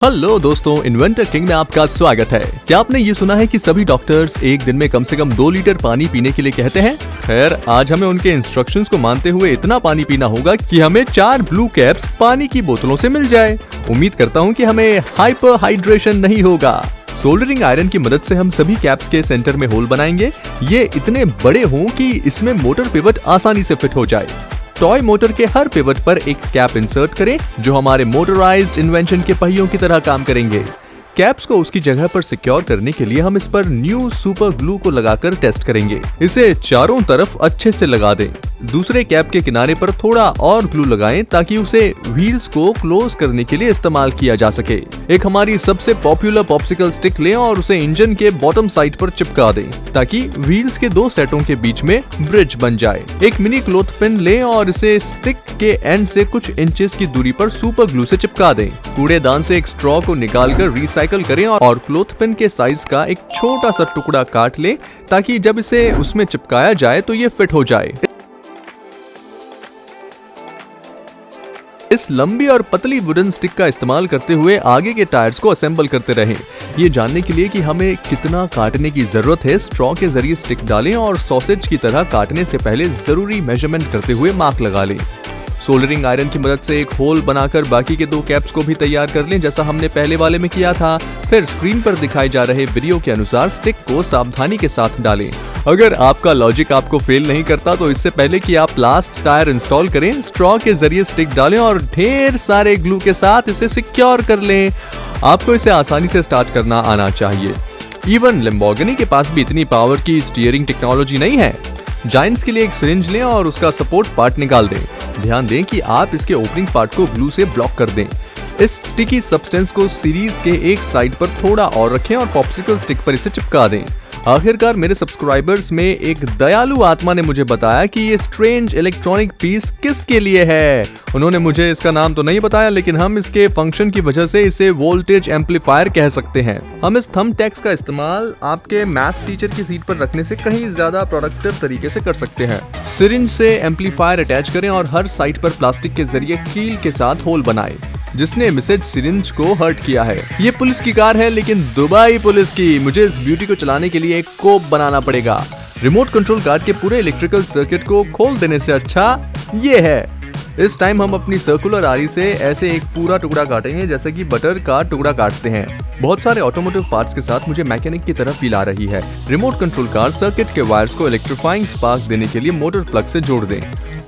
Hello दोस्तों, inventor king में आपका स्वागत है। क्या आपने ये सुना है कि सभी डॉक्टर्स एक दिन में कम से कम 2 लीटर पानी पीने के लिए कहते हैं? खैर, आज हमें उनके इंस्ट्रक्शंस को मानते हुए इतना पानी पीना होगा कि हमें 4 ब्लू कैप्स पानी की बोतलों से मिल जाए। उम्मीद करता हूँ कि हमें हाइपर हाइड्रेशन नहीं होगा। सोल्डरिंग आयरन की मदद से हम सभी कैप्स के सेंटर में होल बनाएंगे। ये इतने बड़े हों कि इसमें मोटर पिवट आसानी से फिट हो जाए। टॉय मोटर के हर पिवट पर एक कैप इंसर्ट करें जो हमारे मोटराइज्ड इन्वेंशन के पहियों की तरह काम करेंगे। कैप्स को उसकी जगह पर सिक्योर करने के लिए हम इस पर न्यू सुपर ग्लू को लगाकर टेस्ट करेंगे। इसे चारों तरफ अच्छे से लगा दें। दूसरे कैप के किनारे पर थोड़ा और ग्लू लगाएं ताकि उसे व्हील्स को क्लोज करने के लिए इस्तेमाल किया जा सके। एक हमारी सबसे पॉपुलर पॉप्सिकल स्टिक लें और उसे इंजन के बॉटम साइड पर चिपका दें ताकि व्हील्स के 2 सेटों के बीच में ब्रिज बन जाए। एक मिनी क्लॉथ पिन लें और इसे स्टिक के एंड से कुछ इंचेस की दूरी पर सुपर ग्लू से चिपका दें। कूड़ेदान से एक स्ट्रॉ को निकालकर रिसाइकल करें और क्लॉथ पिन के साइज का एक छोटा सा टुकड़ा काट लें ताकि जब इसे उसमें चिपकाया जाए तो ये फिट हो जाए। इस लंबी और पतली वुडन स्टिक का इस्तेमाल करते हुए आगे के टायर्स को असेंबल करते रहें। ये जानने के लिए कि हमें कितना काटने की जरूरत है, स्ट्रॉ के जरिए स्टिक डालें और सॉसेज की तरह काटने से पहले जरूरी मेजरमेंट करते हुए मार्क लगा लें। सोल्डरिंग आयरन की मदद से एक होल बनाकर बाकी के 2 कैप्स को भी तैयार कर लें जैसा हमने पहले वाले में किया था। फिर स्क्रीन पर दिखाए जा रहे वीडियो के अनुसार स्टिक को सावधानी के साथ डालें। अगर आपका लॉजिक आपको फेल नहीं करता तो इससे पहले कि आप लास्ट टायर इंस्टॉल करें, स्ट्रॉ के जरिए स्टिक डालें और ढेर सारे ग्लू के साथ इसे सिक्योर कर लें। आपको इसे आसानी से स्टार्ट करना आना चाहिए। इवन लैम्बोर्गिनी के पास भी इतनी पावर की स्टीयरिंग टेक्नोलॉजी नहीं है। जायंट्स के लिए एक सिरिंज लें और उसका सपोर्ट पार्ट निकाल दें। ध्यान दें कि आप इसके ओपनिंग पार्ट को ग्लू से ब्लॉक कर दें। इस स्टिकी सब्सटेंस को सीरीज के एक साइड पर थोड़ा और रखें और पॉप्सिकल स्टिक पर इसे चिपका दें। आखिरकार मेरे सब्सक्राइबर्स में एक दयालु आत्मा ने मुझे बताया कि ये स्ट्रेंज इलेक्ट्रॉनिक पीस किसके लिए है। उन्होंने मुझे इसका नाम तो नहीं बताया, लेकिन हम इसके फंक्शन की वजह से इसे वोल्टेज एम्पलीफायर कह सकते हैं। हम इस थंब टैग्स का इस्तेमाल आपके मैथ्स टीचर की सीट पर रखने से कहीं ज्यादा प्रोडक्टिव तरीके से कर सकते हैं। सिरिंज से एम्पलीफायर अटैच करें और हर साइड पर प्लास्टिक के जरिए कील के साथ होल बनाएं। जिसने मिसेज सिरिंज को हर्ट किया है। ये पुलिस की कार है, लेकिन दुबई पुलिस की। मुझे इस ब्यूटी को चलाने के लिए एक कोप बनाना पड़ेगा। रिमोट कंट्रोल कार के पूरे इलेक्ट्रिकल सर्किट को खोल देने से अच्छा ये है। इस टाइम हम अपनी सर्कुलर आरी से ऐसे एक पूरा टुकड़ा काटेंगे जैसे कि बटर का टुकड़ा काटते हैं। बहुत सारे ऑटोमोटिव पार्ट्स के साथ मुझे मैकेनिक की तरफ फील आ रही है। रिमोट कंट्रोल कार सर्किट के वायर्स को इलेक्ट्रीफाइंग स्पार्क देने के लिए मोटर प्लग से जोड़ दें।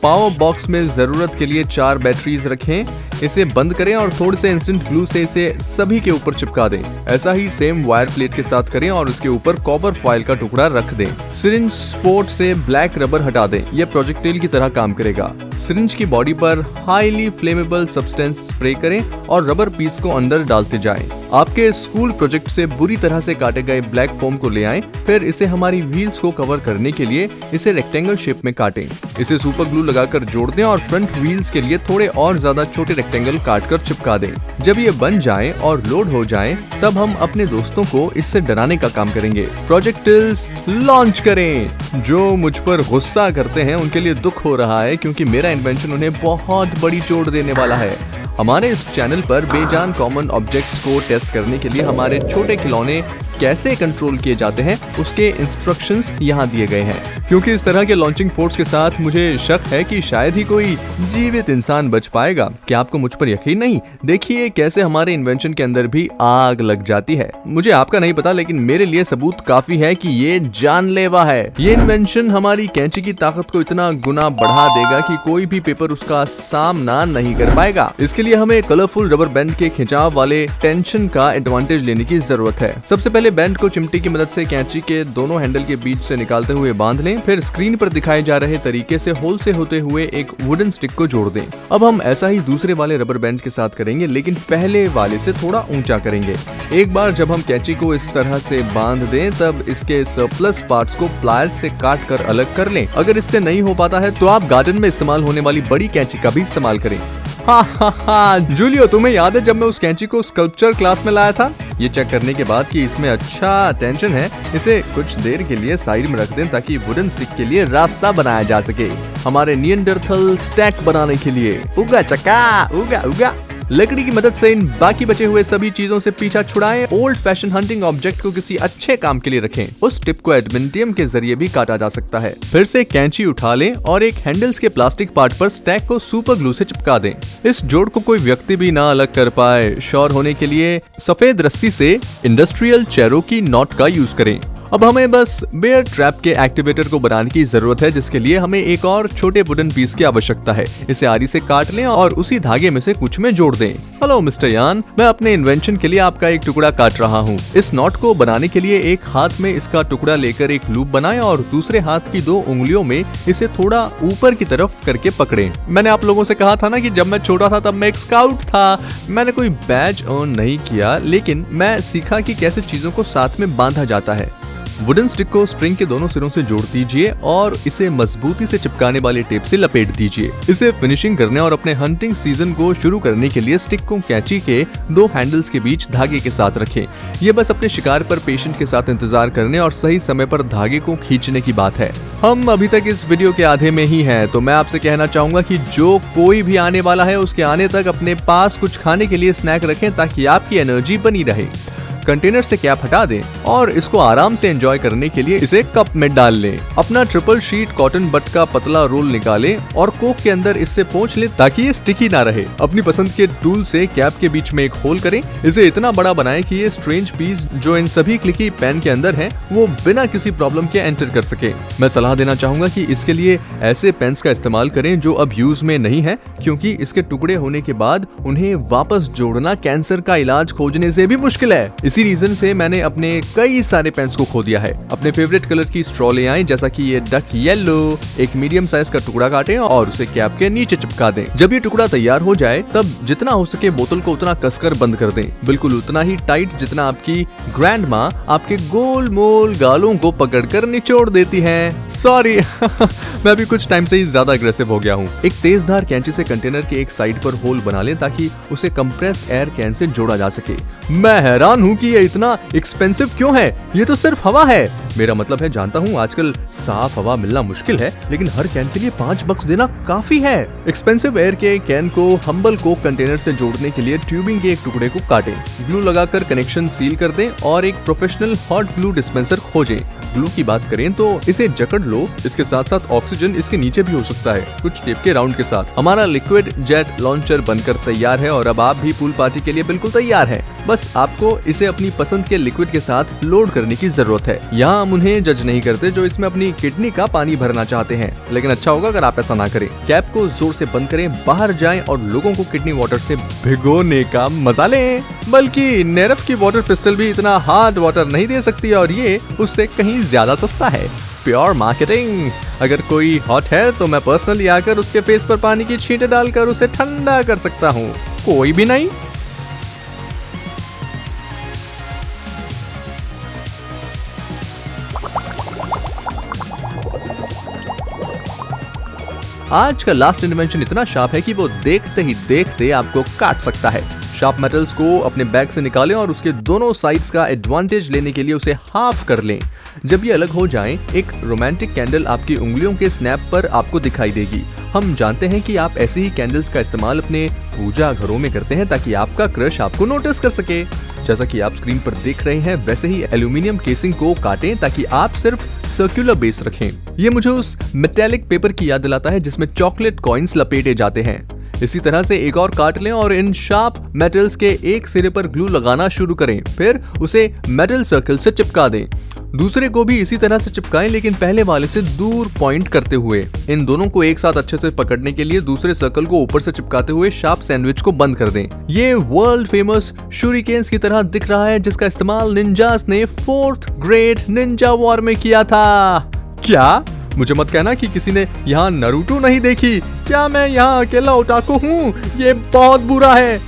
पावर बॉक्स में जरूरत के लिए 4 बैटरीज रखें। इसे बंद करें और थोड़े से इंस्टेंट ग्लू से इसे सभी के ऊपर चिपका दें। ऐसा ही सेम वायर प्लेट के साथ करें और उसके ऊपर कॉपर फॉइल का टुकड़ा रख दें। सिरिंज स्पोर्ट से ब्लैक रबर हटा दें। यह प्रोजेक्टाइल की तरह काम करेगा। सिरिंज की बॉडी पर हाईली फ्लेमेबल सब्सटेंस स्प्रे करें और रबर पीस को अंदर डालते जाएं। आपके स्कूल प्रोजेक्ट से बुरी तरह से काटे गए ब्लैक फोम को ले आएं। फिर इसे हमारी व्हील्स को कवर करने के लिए इसे रेक्टेंगल शेप में काटें। इसे सुपर ग्लू लगाकर जोड़ दें और फ्रंट व्हील्स के लिए थोड़े और ज्यादा छोटे रेक्टेंगल काटकर चिपका दें। जब ये बन जाएं और लोड हो जाएं, तब हम अपने दोस्तों को इससे डराने का काम करेंगे। प्रोजेक्टिल्स लॉन्च करें। जो मुझ पर गुस्सा करते हैं उनके लिए दुख हो रहा है क्योंकि मेरा इन्वेंशन उन्हें बहुत बड़ी चोट देने वाला है। हमारे इस चैनल पर बेजान कॉमन ऑब्जेक्ट्स को टेस्ट करने के लिए हमारे छोटे खिलौने कैसे कंट्रोल किए जाते हैं उसके इंस्ट्रक्शंस यहाँ दिए गए हैं। क्योंकि इस तरह के लॉन्चिंग फोर्स के साथ मुझे शक है कि शायद ही कोई जीवित इंसान बच पाएगा। क्या आपको मुझ पर यकीन नहीं? देखिए कैसे हमारे इन्वेंशन के अंदर भी आग लग जाती है। मुझे आपका नहीं पता, लेकिन मेरे लिए सबूत काफी है कि ये जानलेवा है। ये इन्वेंशन हमारी कैंची की ताकत को इतना गुना बढ़ा देगा कि कोई भी पेपर उसका सामना नहीं कर पाएगा। इसके लिए हमें कलरफुल रबर बैंड के खिंचाव वाले टेंशन का एडवांटेज लेने की जरूरत है। सबसे पहले बैंड को चिमटी की मदद से कैंची के दोनों हैंडल के बीच से निकालते हुए बांध लें। फिर स्क्रीन पर दिखाए जा रहे तरीके से होल से होते हुए एक वुडन स्टिक को जोड़ दें। अब हम ऐसा ही दूसरे वाले रबर बैंड के साथ करेंगे, लेकिन पहले वाले से थोड़ा ऊंचा करेंगे। एक बार जब हम कैंची को इस तरह से बांध दें, तब इसके सरप्लस पार्ट्स को प्लायर्स से काट कर अलग कर लें। अगर इससे नहीं हो पाता है तो आप गार्डन में इस्तेमाल होने वाली बड़ी कैंची का भी इस्तेमाल करें। हा जूलियो, तुम्हें याद है जब मैं उस कैंची को स्कल्पचर क्लास में लाया था? ये चेक करने के बाद कि इसमें अच्छा टेंशन है, इसे कुछ देर के लिए साइड में रख दें ताकि वुडन स्टिक के लिए रास्ता बनाया जा सके। हमारे नियंडरथल स्टैक बनाने के लिए उगा चक्का उगा उगा। लकड़ी की मदद से इन बाकी बचे हुए सभी चीजों से पीछा छुड़ाएं। ओल्ड फैशन हंटिंग ऑब्जेक्ट को किसी अच्छे काम के लिए रखें। उस टिप को एडमिनियम के जरिए भी काटा जा सकता है। फिर से कैंची उठा लें और एक हैंडल्स के प्लास्टिक पार्ट पर स्टैक को सुपर ग्लू से चिपका दें। इस जोड़ को कोई व्यक्ति भी ना अलग कर पाए। श्योर होने के लिए सफेद रस्सी से इंडस्ट्रियल चेरोकी नॉट का यूज करें। अब हमें बस बेयर ट्रैप के एक्टिवेटर को बनाने की जरूरत है, जिसके लिए हमें एक और छोटे वुडन पीस की आवश्यकता है। इसे आरी से काट लें और उसी धागे में से कुछ में जोड़ दें। हेलो मिस्टर यान, मैं अपने इन्वेंशन के लिए आपका एक टुकड़ा काट रहा हूँ। इस नॉट को बनाने के लिए एक हाथ में इसका टुकड़ा लेकर एक लूप बनाएं और दूसरे हाथ की 2 उंगलियों में इसे थोड़ा ऊपर की तरफ करके पकड़ें। मैंने आप लोगों से कहा था ना कि जब मैं छोटा था तब मैं एक स्काउट था। मैंने कोई बैज अर्न नहीं किया, लेकिन मैं सीखा कि कैसे चीजों को साथ में बांधा जाता है। वुडन स्टिक को स्ट्रिंग के दोनों सिरों से जोड़ दीजिए और इसे मजबूती से चिपकाने वाले टेप से लपेट दीजिए। इसे फिनिशिंग करने और अपने हंटिंग सीजन को शुरू करने के लिए स्टिक को कैंची के 2 हैंडल्स के बीच धागे के साथ रखें। ये बस अपने शिकार पर पेशेंट के साथ इंतजार करने और सही समय पर धागे को खींचने की बात है। हम अभी तक इस वीडियो के आधे में ही हैं, तो मैं आपसे कहना चाहूंगा कि जो कोई भी आने वाला है उसके आने तक अपने पास कुछ खाने के लिए स्नैक रखें ताकि आपकी एनर्जी बनी रहे। कंटेनर से कैप हटा दें और इसको आराम से एंजॉय करने के लिए इसे कप में डाल लें। अपना ट्रिपल शीट कॉटन बट का पतला रोल निकालें और कोक के अंदर इससे पोंछ लें ताकि ये स्टिकी ना रहे। अपनी पसंद के टूल से कैप के बीच में एक होल करें। इसे इतना बड़ा बनाएं कि ये स्ट्रेंज पीस जो इन सभी क्लिकी पेन के अंदर है वो बिना किसी प्रॉब्लम के एंटर कर सके। मैं सलाह देना चाहूंगा कि इसके लिए ऐसे पेन्स का इस्तेमाल करें जो अब यूज में नहीं है, क्योंकि इसके टुकड़े होने के बाद उन्हें वापस जोड़ना कैंसर का इलाज खोजने से भी मुश्किल है। इसी रीजन से मैंने अपने कई सारे पेन्स को खो दिया है। अपने फेवरेट कलर की स्ट्रॉ ले आएं, जैसा कि ये डक येलो। एक मीडियम साइज का टुकड़ा काटें और उसे कैप के नीचे चिपका दें। जब ये टुकड़ा तैयार हो जाए तब जितना हो सके बोतल को उतना कसकर बंद कर दें, बिल्कुल उतना ही टाइट जितना आपकी ग्रैंड माँ आपके गोल मोल गालों को पकड़कर निचोड़ देती है। सॉरी मैं अभी कुछ टाइम से ही ज्यादा अग्रेसिव हो गया हूँ। एक तेजधार कैंची से कंटेनर के एक साइड पर होल बना लें ताकि उसे कंप्रेस्ड एयर कैन से जोड़ा जा सके। मैं हैरान हूँ कि ये इतना एक्सपेंसिव क्यों है। ये तो सिर्फ हवा है। मेरा मतलब है, जानता हूँ आजकल साफ हवा मिलना मुश्किल है, लेकिन हर कैन के लिए $5 देना काफी है। एक्सपेंसिव एयर के कैन को हम्बल कोक कंटेनर से जोड़ने के लिए ट्यूबिंग के एक टुकड़े को काटें, ग्लू लगाकर कनेक्शन सील कर दें और एक प्रोफेशनल हॉट ग्लू डिस्पेंसर खोजें। ग्लू की बात करें तो इसे जकड़ लो। इसके साथ साथ ऑक्सीजन इसके नीचे भी हो सकता है, कुछ टेप के राउंड के साथ। हमारा लिक्विड जेट लॉन्चर बनकर तैयार है और अब आप भी पूल पार्टी के लिए बिल्कुल तैयार हैं। बस आपको इसे अपनी पसंद के लिक्विड के साथ लोड करने की जरूरत है। यहाँ हम उन्हें जज नहीं करते जो इसमें अपनी किडनी का पानी भरना चाहते हैं, लेकिन अच्छा होगा अगर आप ऐसा ना करें। कैप को जोर से बंद करें, बाहर जाएं और लोगों को किडनी वाटर से भिगोने का मजा लें। बल्कि नेरफ की वाटर पिस्टल भी इतना हार्ड वाटर नहीं दे सकती और ये उससे कहीं ज्यादा सस्ता है। Pure marketing. अगर कोई हॉट है तो मैं पर्सनली आकर उसके फेस पर पानी की छींटे डालकर उसे ठंडा कर सकता हूँ। कोई भी नहीं। आज का लास्ट इन्वेंशन इतना शार्प है कि वो देखते ही देखते आपको काट सकता है। शार्प मेटल्स को अपने बैग से निकालें और उसके दोनों साइड्स का एडवांटेज लेने के लिए उसे हाफ कर लें। जब ये अलग हो जाएं, एक रोमांटिक कैंडल आपकी उंगलियों के स्नैप पर आपको दिखाई देगी। हम जानते हैं कि आप ऐसे ही कैंडल्स का इस्तेमाल अपने पूजा घरों में करते हैं ताकि आपका क्रश आपको नोटिस कर सके। जैसा कि आप स्क्रीन पर देख रहे हैं, वैसे ही एल्यूमिनियम केसिंग को काटें ताकि आप सिर्फ सर्कुलर बेस रखें। ये मुझे उस मेटेलिक पेपर की याद दिलाता है जिसमें चॉकलेट कॉइन्स लपेटे जाते हैं। इसी तरह से एक और काट लें और इन शार्प मेटल्स के एक सिरे पर ग्लू लगाना शुरू करें, फिर उसे मेटल सर्कल से चिपका दें। दूसरे को भी इसी तरह से चिपकाएं, लेकिन पहले वाले से दूर पॉइंट करते हुए। इन दोनों को एक साथ अच्छे से पकड़ने के लिए दूसरे सर्कल को ऊपर से चिपकाते हुए शार्प सैंडविच को बंद कर दें। ये वर्ल्ड फेमस शूरिकेन्स की तरह दिख रहा है जिसका इस्तेमाल निंजास ने 4th ग्रेड निंजा वॉर में किया था। क्या? मुझे मत कहना कि किसी ने यहाँ नारुतो नहीं देखी। क्या मैं यहाँ अकेला ओटाकू हूँ? ये बहुत बुरा है।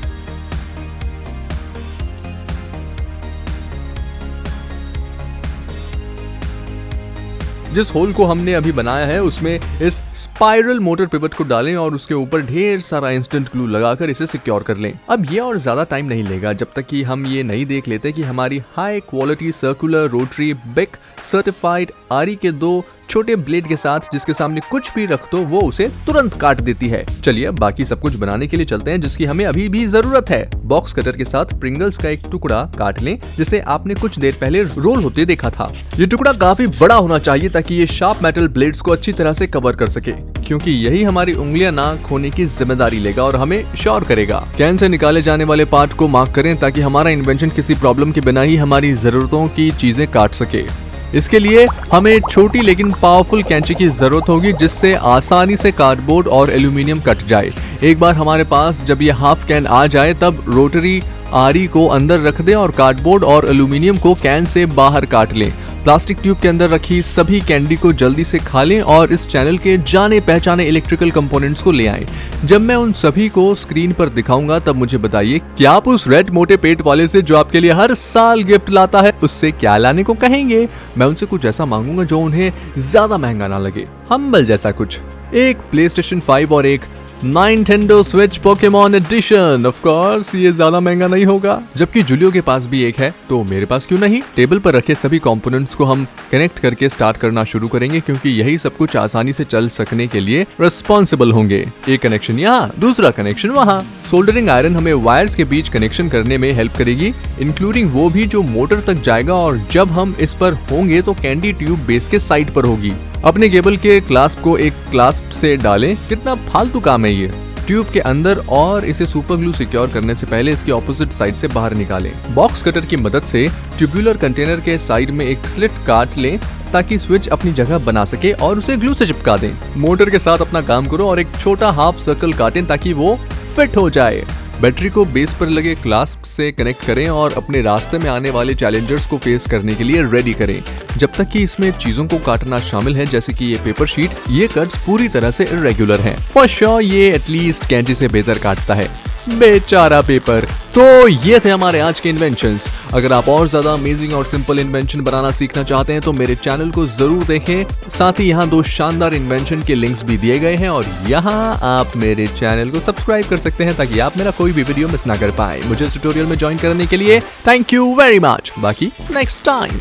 जिस होल को हमने अभी बनाया है उसमें इस स्पाइरल मोटर पिवट को डालें और उसके ऊपर ढेर सारा इंस्टेंट ग्लू लगाकर इसे सिक्योर कर लें। अब ये और ज्यादा टाइम नहीं लेगा जब तक कि हम ये नहीं देख लेते कि हमारी हाई क्वालिटी सर्कुलर रोटरी बिक सर्टिफाइड आरी के 2 छोटे ब्लेड के साथ जिसके सामने कुछ भी रख दो वो उसे तुरंत काट देती है। चलिए अब बाकी सब कुछ बनाने के लिए चलते हैं जिसकी हमें अभी भी जरूरत है। बॉक्स कटर के साथ प्रिंगल्स का एक टुकड़ा काट लें जिसे आपने कुछ देर पहले रोल होते देखा था। ये टुकड़ा काफी बड़ा होना चाहिए ताकि ये शार्प मेटल ब्लेड्स को अच्छी तरह से कवर कर सके, क्योंकि यही हमारी उंगलियां ना खोने की जिम्मेदारी लेगा और हमें श्योर करेगा। कैन से निकाले जाने वाले पार्ट को मार्क करें ताकि हमारा इन्वेंशन किसी प्रॉब्लम के बिना ही हमारी जरूरतों की चीजें काट सके। इसके लिए हमें छोटी लेकिन पावरफुल कैंची की जरूरत होगी जिससे आसानी से कार्डबोर्ड और एल्यूमिनियम कट जाए। एक बार हमारे पास जब ये हाफ कैन आ जाए तब रोटरी आरी को अंदर रख दें और कार्डबोर्ड और एल्यूमिनियम को कैन से बाहर काट लें। प्लास्टिक ट्यूब के अंदर रखी सभी कैंडी को जल्दी से खा लें और इस चैनल के जाने पहचाने इलेक्ट्रिकल कंपोनेंट्स को ले आएं। जब मैं उन सभी को स्क्रीन पर दिखाऊंगा तब मुझे बताइए कि आप उस रेड मोटे पेट वाले से जो आपके लिए हर साल गिफ्ट लाता है उससे क्या लाने को कहेंगे। मैं उनसे कुछ ऐसा मांगूंगा जो उन्हें ज्यादा महंगा ना लगे, हम्बल जैसा कुछ। एक PlayStation 5 और एक Nintendo Switch Pokemon Edition। Of course ये ज्यादा महंगा नहीं होगा। जबकि जूलियो के पास भी एक है तो मेरे पास क्यों नहीं। टेबल पर रखे सभी कंपोनेंट्स को हम कनेक्ट करके स्टार्ट करना शुरू करेंगे क्योंकि यही सब कुछ आसानी से चल सकने के लिए रिस्पॉन्सिबल होंगे। एक कनेक्शन यहाँ, दूसरा कनेक्शन वहाँ। सोल्डरिंग आयरन हमें वायर्स के बीच कनेक्शन करने में हेल्प करेगी, इंक्लूडिंग वो भी जो मोटर तक जाएगा और जब हम इस पर होंगे तो कैंडी ट्यूब बेस के साइड पर होगी। अपने केबल के क्लास्प को एक क्लास्प से डालें। कितना फालतू काम है ये। ट्यूब के अंदर और इसे सुपर ग्लू सिक्योर करने से पहले इसकी ऑपोजिट साइड से बाहर निकालें। बॉक्स कटर की मदद से ट्यूबुलर कंटेनर के साइड में एक स्लिट काट लें ताकि स्विच अपनी जगह बना सके और उसे ग्लू से चिपका दें। मोटर के साथ अपना काम करो और एक छोटा हाफ सर्कल काटें ताकि वो फिट हो जाए। बैटरी को बेस पर लगे क्लास्प से कनेक्ट करें और अपने रास्ते में आने वाले चैलेंजर्स को फेस करने के लिए रेडी करें। जब तक कि इसमें चीजों को काटना शामिल है जैसे कि ये पेपर शीट, ये कट्स पूरी तरह से इरेगुलर हैं। फॉर श्योर ये एटलीस्ट कैंची से बेहतर काटता है, बेचारा पेपर। तो ये थे हमारे आज के इन्वेंशंस। अगर आप और ज्यादा अमेजिंग और सिंपल इन्वेंशन बनाना सीखना चाहते हैं तो मेरे चैनल को जरूर देखें। साथ ही यहाँ 2 शानदार इन्वेंशन के लिंक्स भी दिए गए हैं और यहाँ आप मेरे चैनल को सब्सक्राइब कर सकते हैं ताकि आप मेरा कोई भी वीडियो मिस ना कर पाए। मुझे ट्यूटोरियल में ज्वाइन करने के लिए थैंक यू वेरी मच। बाकी नेक्स्ट टाइम।